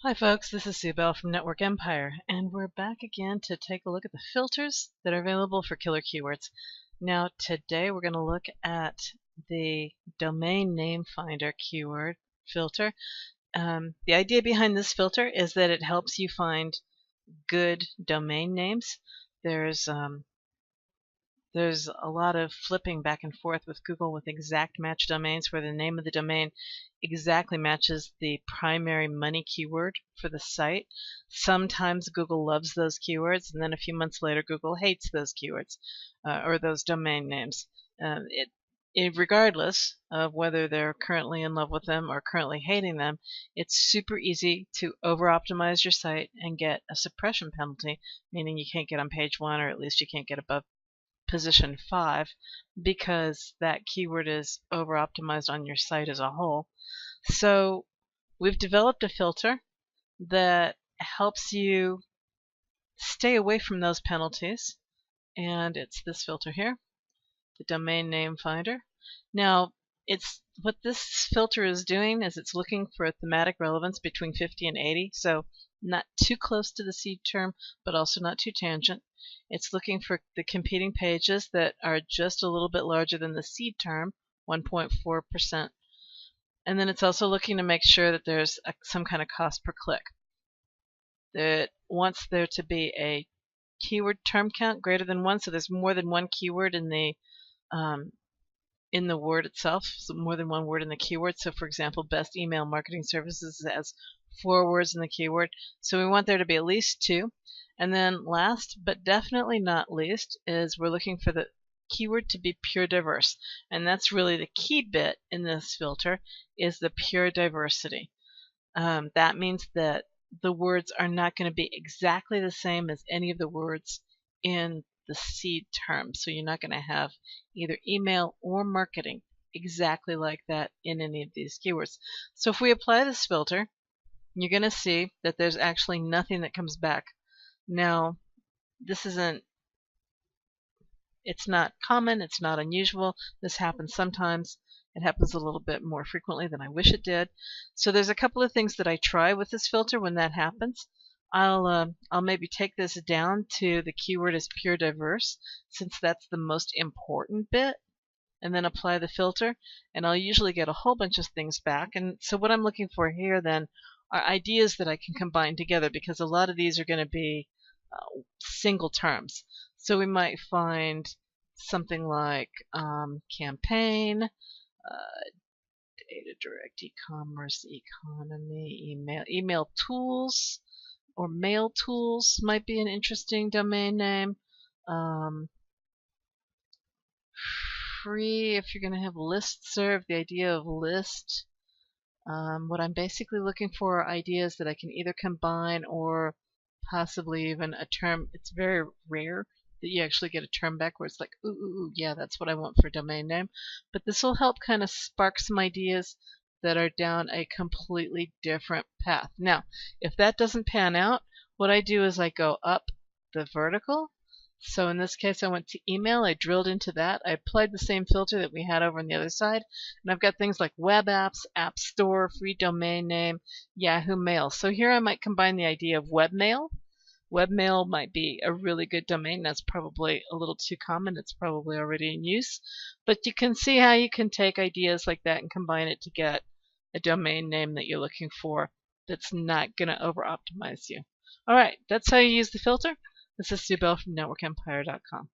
Hi folks, this is Sue Bell from Network Empire, and we're back again to take a look at the filters that are available for killer keywords. Now today we're going to look at the domain name finder keyword filter. The idea behind this filter is that it helps you find good domain names. There's a lot of flipping back and forth with Google with exact match domains where the name of the domain exactly matches the primary money keyword for the site. Sometimes Google loves those keywords, and then a few months later Google hates those keywords or those domain names. Regardless of whether they're currently in love with them or currently hating them, it's super easy to over-optimize your site and get a suppression penalty, meaning you can't get on page 1, or at least you can't get above position 5 because that keyword is over optimized on your site as a whole. So we've developed a filter that helps you stay away from those penalties, and it's this filter here, the domain name finder. Now what this filter is doing is it's looking for a thematic relevance between 50 and 80, so not too close to the seed term but also not too tangent. It's looking for the competing pages that are just a little bit larger than the seed term, 1.4%. And then it's also looking to make sure that there's some kind of cost per click. It wants there to be a keyword term count greater than 1, so there's more than one keyword in the word itself, so more than one word in the keyword. So for example, best email marketing services has 4 words in the keyword, so we want there to be at least 2. And then last but definitely not least is we're looking for the keyword to be pure diverse, and that's really the key bit in this filter, is the pure diversity. That means that the words are not going to be exactly the same as any of the words in the seed term, so you're not going to have either email or marketing exactly like that in any of these keywords. So if we apply this filter, you're going to see that there's actually nothing that comes back. Now, it's not common, it's not unusual. This happens sometimes. It happens a little bit more frequently than I wish it did. So there's a couple of things that I try with this filter when that happens. I'll maybe take this down to the keyword as pure diverse, since that's the most important bit, and then apply the filter, and I'll usually get a whole bunch of things back. And so what I'm looking for here then are ideas that I can combine together, because a lot of these are going to be single terms. So we might find something like campaign, data direct, e-commerce, economy, email tools, or mail tools might be an interesting domain name. Free, if you're going to have listserv, the idea of list. What I'm basically looking for are ideas that I can either combine or possibly even a term. It's very rare that you actually get a term back where it's like, ooh, yeah, that's what I want for a domain name. But this will help kind of spark some ideas that are down a completely different path. Now, if that doesn't pan out, what I do is I go up the vertical. So in this case, I went to email, I drilled into that, I applied the same filter that we had over on the other side, and I've got things like web apps, app store, free domain name, Yahoo Mail. So here I might combine the idea of webmail. Webmail might be a really good domain. That's probably a little too common. It's probably already in use. But you can see how you can take ideas like that and combine it to get a domain name that you're looking for that's not going to over-optimize you. All right, that's how you use the filter. This is Sue Bell from NetworkEmpire.com.